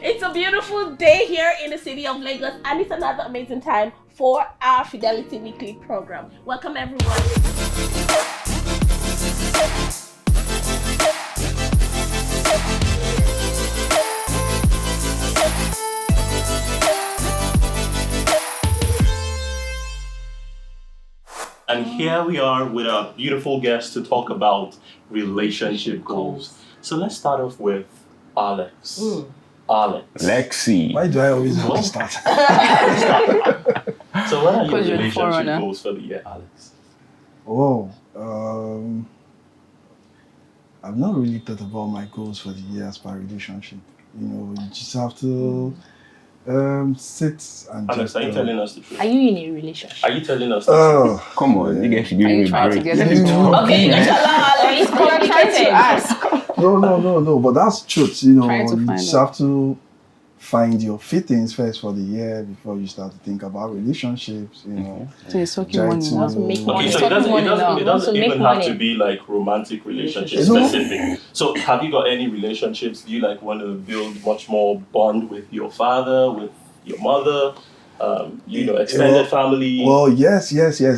It's a beautiful day here in the city of Lagos, and it's another amazing time for our Fidelity Weekly program. Welcome, everyone. And here we are with our beautiful guest to talk about relationship goals. So let's start off with Alex. Alex. Lexi. Why do I always have to start? So what are your relationship goals for the year, Alex? Oh, I've not really thought about my goals for the year as per relationship. You know, you just have to sit and Alex, just... are you telling us the truth? Are you in a relationship? Are you telling us the truth? Come on, you guys should give me a break. Okay, you guys allow Alex complicated. No, but that's truth. You know, Trying to you find just out. have to find your fittings first for the year before you start to think about relationships, you know. So it's okay Try money to- now. Also make money. Okay, so it doesn't Also make even have money. to be like romantic relationship No. specific. So have you got any relationships? Do you like want to build much more bond with your father, with your mother, extended family? Well, yes.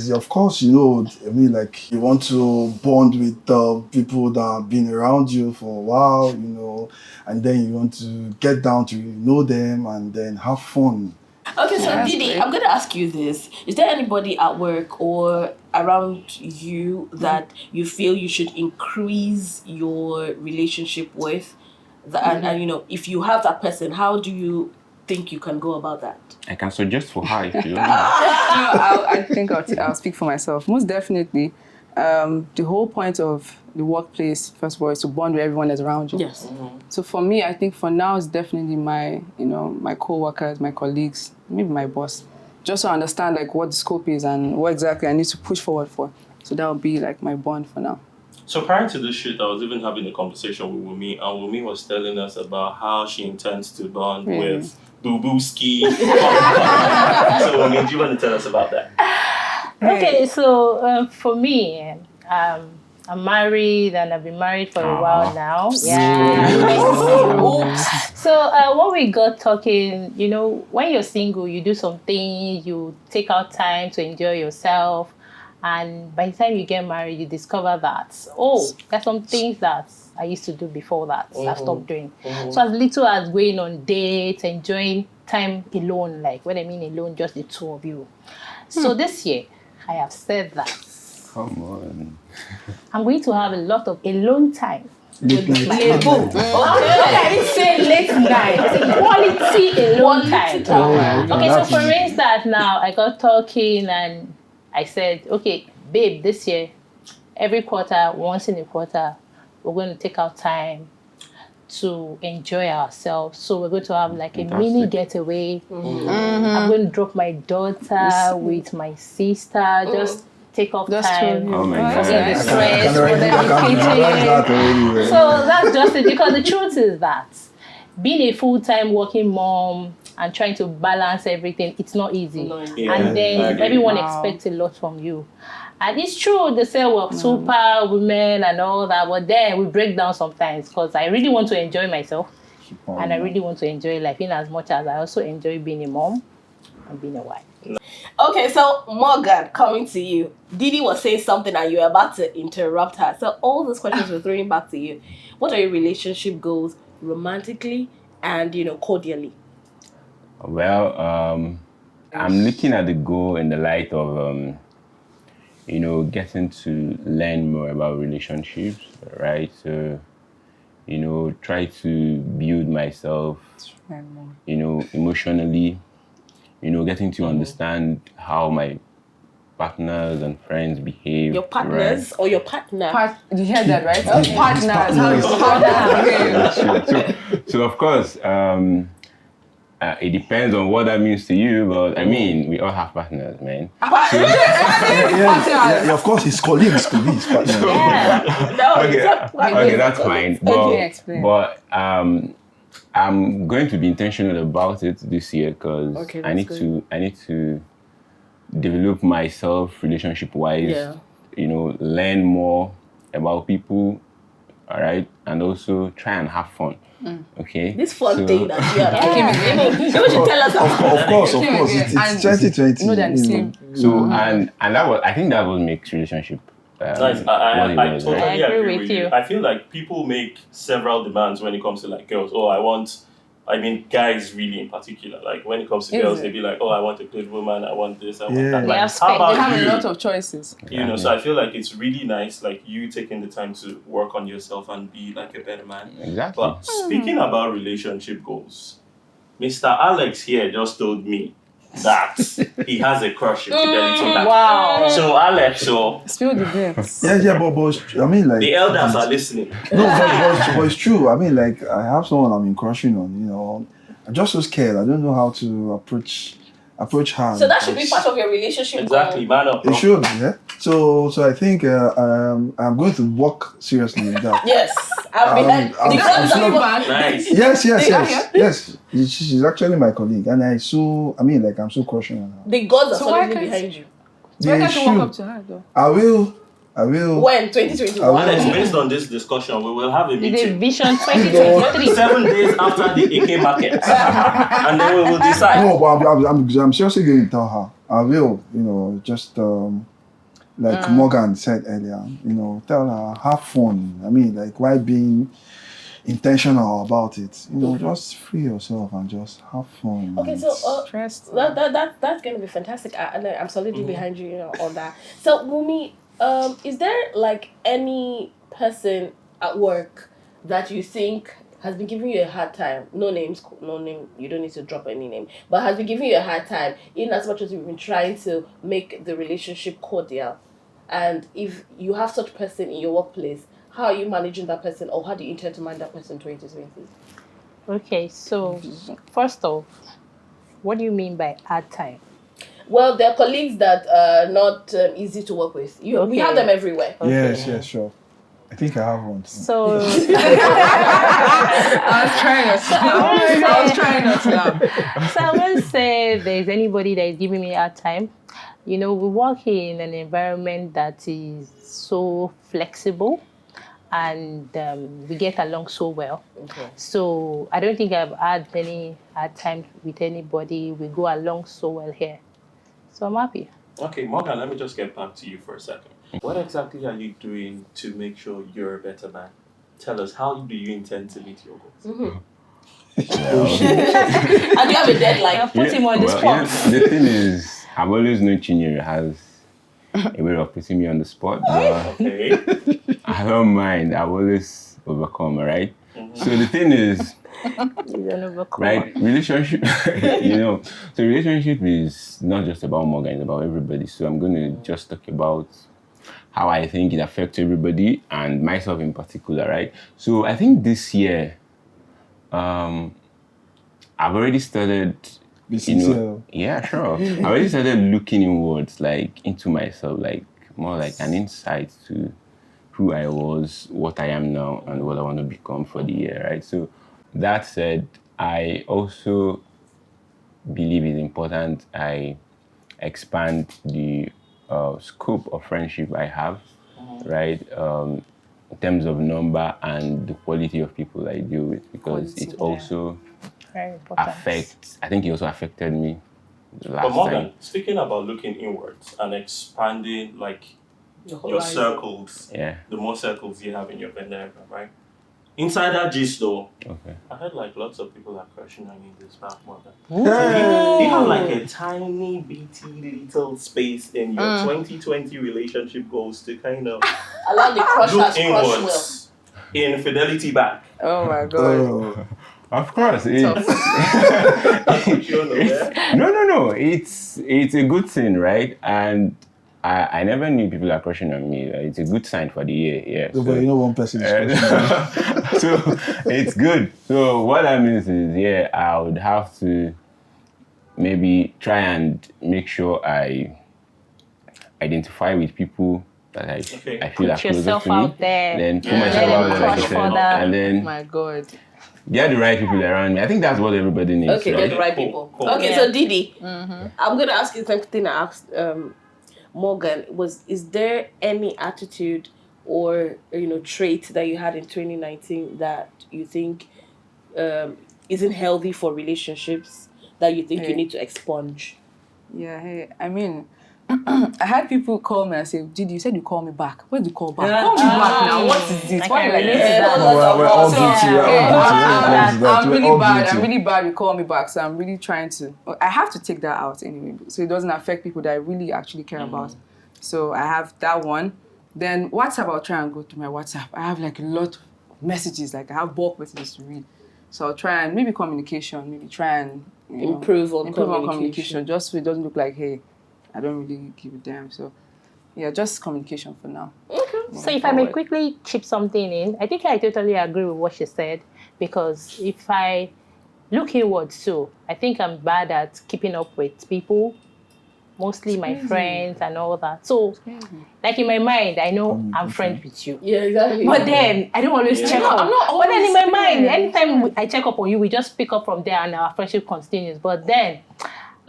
Of course, you know, I mean, like, you want to bond with people that have been around you for a while, you know, and then you want to get down to know them and then have fun. Okay, so That's Didi, great. I'm going to ask you this. Is there anybody at work or around you that you feel you should increase your relationship with? And, you know, if you have that person, how do you think you can go about that? I can suggest for her if you don't know. I think I'll speak for myself. Most definitely, the whole point of the workplace, first of all, is to bond with everyone that's around you. Yes. So for me, I think for now, it's definitely my co-workers, my colleagues, maybe my boss, just to understand like what the scope is and what exactly I need to push forward for. So that would be like my bond for now. So prior to this shoot, I was even having a conversation with Wumi, and Wumi was telling us about how she intends to bond with Boo Boo Ski. So Wumi, do you want to tell us about that? Okay, so for me, I'm married and I've been married for a while now. Yeah. So when we got talking, you know, when you're single, you do some things, you take out time to enjoy yourself. And by the time you get married, you discover that, there's some things that I used to do before that I've stopped doing. So as little as going on dates, enjoying time alone, like when I mean alone, just the two of you. So this year, I have said that Come on. I'm going to have a lot of alone time. Late night. I didn't say late night. I said quality alone time. Okay, so for instance, now I got talking and I said, okay, babe, this year, every quarter, once in a quarter, we're going to take our time to enjoy ourselves. So we're going to have like a mini getaway. I'm going to drop my daughter with my sister, just take off time. Oh my God. Forget the stress, I so that's just it, because the truth is that being a full-time working mom and trying to balance everything, it's not easy. Yeah, and then everyone expects a lot from you. And it's true, they say we're super women and all that, but then we break down sometimes because I really want to enjoy myself and I really want to enjoy life in as much as I also enjoy being a mom and being a wife. Okay, so Morgan, coming to you. Didi was saying something and you were about to interrupt her. So all those questions were throwing back to you. What are your relationship goals romantically and, you know, cordially? Well, I'm looking at the goal in the light of, getting to learn more about relationships, right? So, try to build myself, emotionally, getting to understand how my partners and friends behave. Your partners or your partner? You heard that, right? Partners. So of course, it depends on what that means to you, but I mean, we all have partners, man. Yeah, of course, his colleagues could be his partner. Okay, that's fine. Okay. But I'm going to be intentional about it this year because I need to develop myself relationship-wise. Learn more about people, all right, and also try and have fun. Okay. This fun So- thing that you are you should tell us about. Of course, it's And 2020. you know they're the same. So and that was, I think that what makes relationship. Nice. what I it was, totally right? I agree agree with with you. you. I feel like people make several demands when it comes to like girls. Guys really in particular. Like when it comes to Is girls, it? they be like, oh, I want a good woman, I want this, I want Yeah. that. They Like, have how spec- about They have you? a lot of choices. You know, so I feel like it's really nice, like you taking the time to work on yourself and be like a better man. Exactly. But speaking about relationship goals, Mr. Alex here just told me that he has a crush in Fidelity. Wow. So Alex, so Spill the beans. Yeah, but I mean, like the elders are listening. No, but it's true. I mean, like I have someone I'm crushing on. You know, I'm just so scared. I don't know how to approach her. So that should be part of your relationship Exactly, goal. man up. It should, yeah. So I think I'm going to work seriously with that. Yes, I'm behind. I'm The girls so- are Nice. Yes. She's actually my colleague, and I'm so crushing on her. the gods are So why solidly can't- behind you. So why They can't you walk should. up to her though? I will. When 2021. Alex, based on this discussion, we will have a It's a meeting vision 2023. 7 days after the AK market, and then we will decide. No, but I'm seriously going to tell her. I will. You know, just like Morgan said earlier. You know, tell her have fun. I mean, like why being intentional about it? You know, just free yourself and just have fun. Okay, and- so Stressed. that's gonna be fantastic. I'm solidly behind you, on that. So Wumi, is there like any person at work that you think has been giving you a hard time? No names, no name. You don't need to drop any name, but has been giving you a hard time in as much as you've been trying to make the relationship cordial. And if you have such person in your workplace, how are you managing that person, or how do you intend to manage that person 2020? Okay, so first off, what do you mean by hard time? Well, there are colleagues that are not easy to work with. We Okay. have them everywhere. Yes, sure. I think I have one. Too. So I was trying not to laugh. So I won't say if there's anybody that is giving me a hard time. You know, we work in an environment that is so flexible and we get along so well. Okay. So I don't think I've had any hard times with anybody. We go along so well here. So I'm happy. Okay, Morgan, let me just get back to you for a second. What exactly are you doing to make sure you're a better man? Tell us, how do you intend to meet your goals? And you have a deadline. Put him on the spot. The thing is, I've always known Chinyere has a way of putting me on the spot, but Okay. I don't mind. I've always overcome, right? So the thing is, You don't overcome. right, relationship, so relationship is not just about Morgan, it's about everybody. So I'm going to just talk about how I think it affects everybody and myself in particular, right? So I think this year, I've already started, Be sincere. yeah, sure. I already started looking inwards, like into myself, like more like an insight to who I was, what I am now, and what I want to become for the year, right? So that said, I also believe it's important I expand the scope of friendship I have, right? In terms of number and the quality of people I deal with, because Quality, it also Very important. I think it also affected me the last But Morgan, time. speaking about looking inwards and expanding like your circles, Yeah, the more circles you have in your Venn diagram, right? Inside that gist though, okay. I heard like lots of people are crushing on you this back, Morgan. You have like a tiny bitty little space in your 2020 relationship goals to kind of Allow the crushers look crush well. inwards in Fidelity Bank. Oh my god. Oh, Of course, You know, yeah? no. It's a good thing, right? And I never knew people are crushing on me. It's a good sign for the year, yeah. no, but you know one person is crushing. So it's good. So what that means is, yeah, I would have to maybe try and make sure I identify with people that I feel are Put closer yourself to me. out there. Then put Let myself them out there, like I crush said, further. and Oh then my god. get the right people around me. I think that's what everybody needs. Okay, right? get the right Cool, people. cool. Okay, Yeah. so Didi, I'm going to ask you the same thing I asked Morgan. Is there any attitude or trait that you had in 2019 that you think isn't healthy for relationships that you think you need to expunge? Yeah, hey, I mean, I had people call me and say, Didi, you said you call me back. Where's the call back? Call me back now. What is it? Why are you We're all guilty. I'm really bad with call me back. So I'm really trying to. I have to take that out anyway, so it doesn't affect people that I really actually care about. So I have that one. Then WhatsApp, I'll try and go through my WhatsApp. I have like a lot of messages. Like I have bulk messages to read. So I'll try and maybe communication. Maybe try and improve on communication. Just so it doesn't look like, hey, I don't really give a damn. So, yeah, just communication for now. Okay. So if I may quickly chip something in, I think I totally agree with what she said, because if I look inwards too, I think I'm bad at keeping up with people, mostly my friends and all that. So, like in my mind, I know I'm friends with you. Yeah, exactly. But then I don't always check up. But then in my mind, anytime I check up on you, we just pick up from there and our friendship continues. But then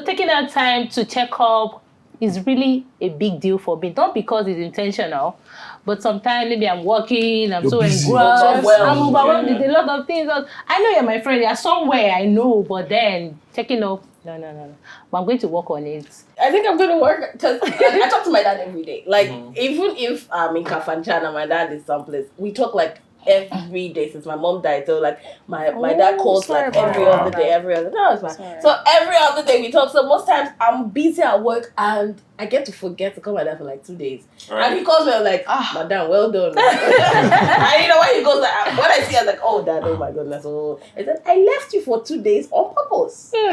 taking that time to check up is really a big deal for me. Not because it's intentional, but sometimes maybe I'm working, I'm so engrossed, I'm overwhelmed with a lot of things. I know you're my friend, you're somewhere, I know, but then checking up, no. But I'm going to work on it. I think I'm going to work, because I talk to my dad every day. Like, even if I'm in Kafanchan and my dad is someplace, we talk like every day since my mom died. So like my dad calls like every other day. No, it's fine. So every other day we talk. So most times I'm busy at work and I get to forget to call my dad for like 2 days. Right. And he calls me, I'm like, Madam, well done. And when he goes, like, when I see, I'm like, oh, Dad, oh my goodness. Oh, I said, I left you for 2 days on purpose. I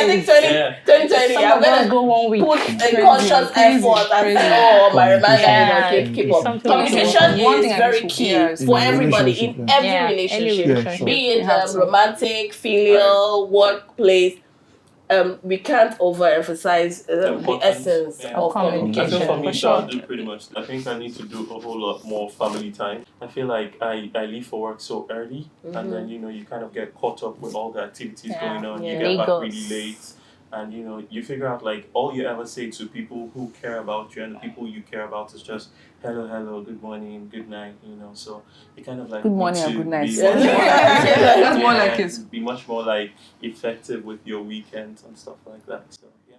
think 2020, I'm going to go 1 week. Put a conscious effort and say, my reminder, keep up. Communication is very key for everybody in every relationship. Be it romantic, filial, workplace. We can't overemphasize the essence of communication. I feel for me, I'll do pretty much. I think I need to do a whole lot more family time. I feel like I leave for work so early, and then you kind of get caught up with all the activities going on. You get back really late, and you figure out like all you ever say to people who care about you and the people you care about is just hello, good morning, good night. So you kind of like good morning and good night. That's more like it. Be much more like effective with your weekends and stuff like that. So yeah.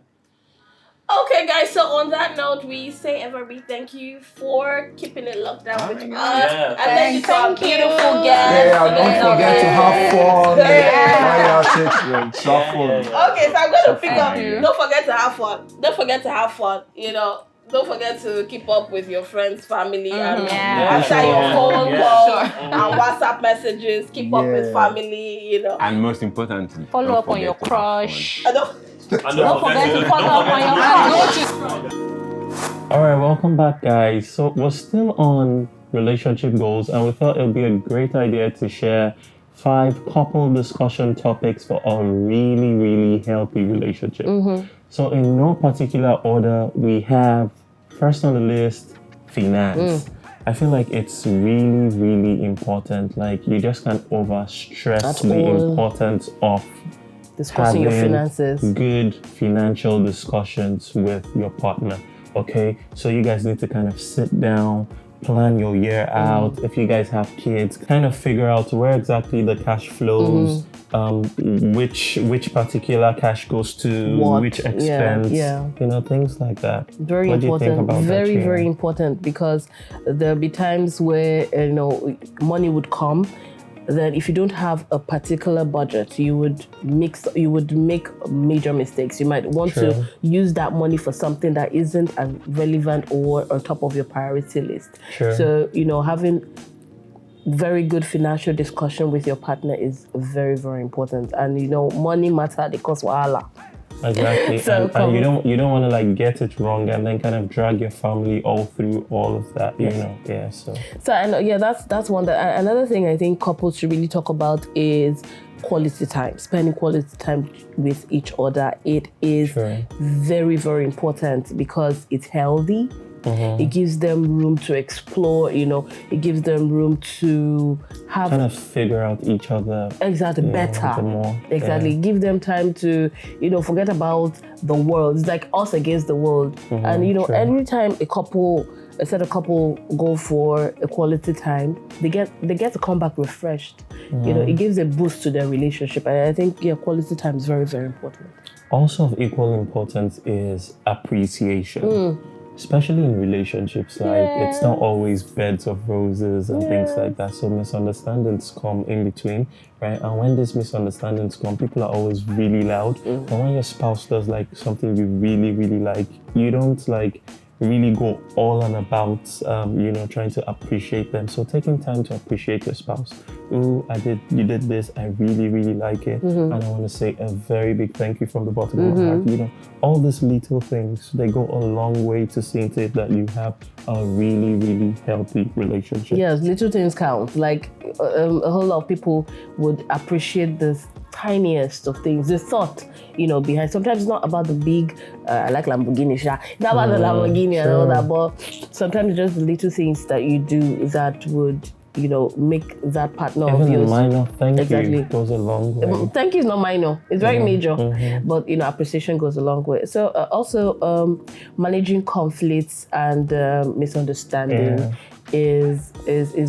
Okay, guys. So on that note, we say a very thank you for keeping it locked down with us. Yeah. And thank you to our beautiful guests. Don't forget to have fun. Okay, so I'm gonna pick up. Don't forget to have fun. Don't forget to keep up with your friends, family, and answer your phone calls and WhatsApp messages. Keep up with family, And most importantly, follow up on your crush. Don't forget to follow up on your crush. All right, welcome back, guys. So we're still on relationship goals, and we thought it would be a great idea to share 5 couple discussion topics for a really, really healthy relationship. So in no particular order, we have first on the list, finance. I feel like it's really, really important. Like you just can't overstress the importance of discussing your finances. Good financial discussions with your partner. Okay, so you guys need to kind of sit down, plan your year out. If you guys have kids, kind of figure out where exactly the cash flows, which particular cash goes to which expense, things like that. Very what important. Do you think about very, that, very important, because there'll be times where money would come. Then if you don't have a particular budget, you would make major mistakes. You might want to use that money for something that isn't as relevant or on top of your priority list. So, having very good financial discussion with your partner is very, very important. And money matter because wahala. Exactly. So and you don't want to like get it wrong and then kind of drag your family all through all of that, So I know, that's one that. Another thing I think couples should really talk about is quality time, spending quality time with each other. It is very, very important because it's healthy. It gives them room to explore, it gives them room to have kind of figure out each other better. More. Give them time to, forget about the world. It's like us against the world. And every time a couple instead a couple go for a quality time, they get to come back refreshed. You know, it gives a boost to their relationship, and I think quality time is very, very important. Also of equal importance is appreciation. Especially in relationships, like it's not always beds of roses and things like that. So misunderstandings come in between, right? And when these misunderstandings come, people are always really loud. But when your spouse does like something you really, really like, you don't like really go all on about, trying to appreciate them. So taking time to appreciate your spouse. You did this, I really, really like it. And I want to say a very big thank you from the bottom of my heart. You know, all these little things, they go a long way to seeing to it that you have a really, really healthy relationship. Yes, little things count. Like a whole lot of people would appreciate this tiniest of things, the thought, behind. Sometimes it's not about the big, I like Lamborghini, it's not about the Lamborghini and all that, but sometimes just the little things that you do that would, make that partner Even of yours. minor thank Exactly. you goes a long way. Thank you is not minor, it's very major, but appreciation goes a long way. So also managing conflicts and misunderstanding is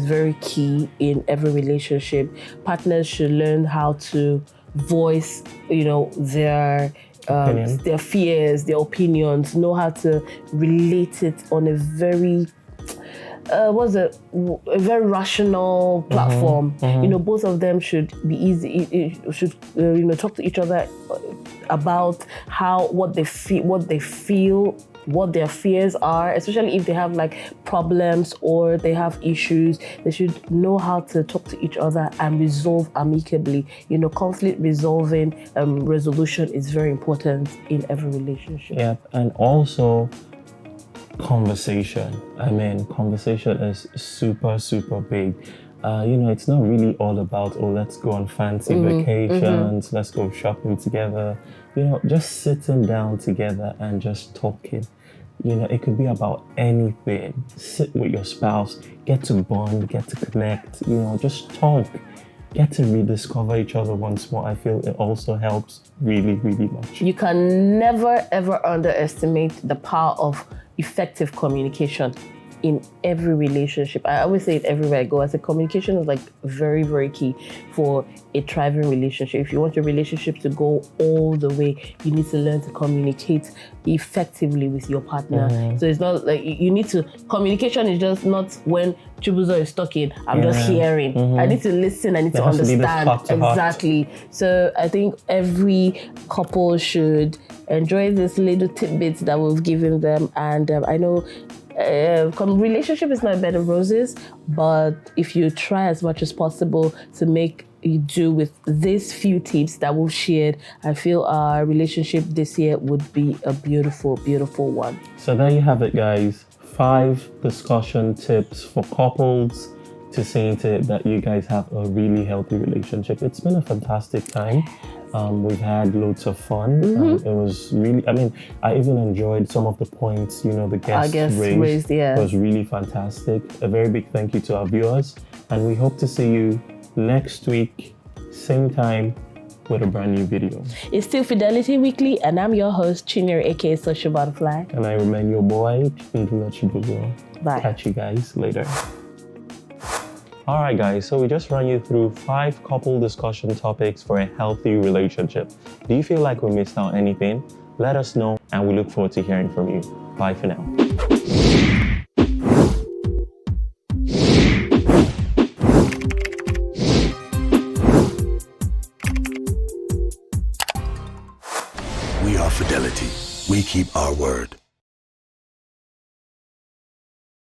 very key in every relationship. Partners should learn how to voice, their fears, their opinions, know how to relate it on a very a very rational platform. Both of them should be easy. Should talk to each other about what they feel, what their fears are, especially if they have like problems or they have issues. They should know how to talk to each other and resolve amicably. Conflict resolution is very important in every relationship. Yeah, and also conversation. I mean, conversation is super, super big. It's not really all about, let's go on fancy vacations, let's go shopping together. Just sitting down together and just talking. It could be about anything. Sit with your spouse, get to bond, get to connect, just talk. Get to rediscover each other once more. I feel it also helps really, really much. You can never, ever underestimate the power of effective communication in every relationship. I always say it everywhere I go. I say communication is like very, very key for a thriving relationship. If you want your relationship to go all the way, you need to learn to communicate effectively with your partner. So it's not like communication is just not when Chibuzo is talking, I'm just hearing. I need to listen, I need to understand. Exactly. So I think every couple should enjoy this little tidbits that we've given them. And I know relationship is not a bed of roses, but if you try as much as possible to make you do with these few tips that we've shared, I feel our relationship this year would be a beautiful, beautiful one. So there you have it, guys. 5 discussion tips for couples to see to it that you guys have a really healthy relationship. It's been a fantastic time. We've had loads of fun. It was really, I even enjoyed some of the points, the guests raised. It was really fantastic. A very big thank you to our viewers. And we hope to see you next week, same time, with a brand new video. It's still Fidelity Weekly, and I'm your host, Chinyere, aka Social Butterfly. And I remain your boy, Chibuzo. Bye. Catch you guys later. All right, guys, so we just ran you through 5 couple discussion topics for a healthy relationship. Do you feel like we missed out anything? Let us know, and we look forward to hearing from you. Bye for now. We are Fidelity. We keep our word.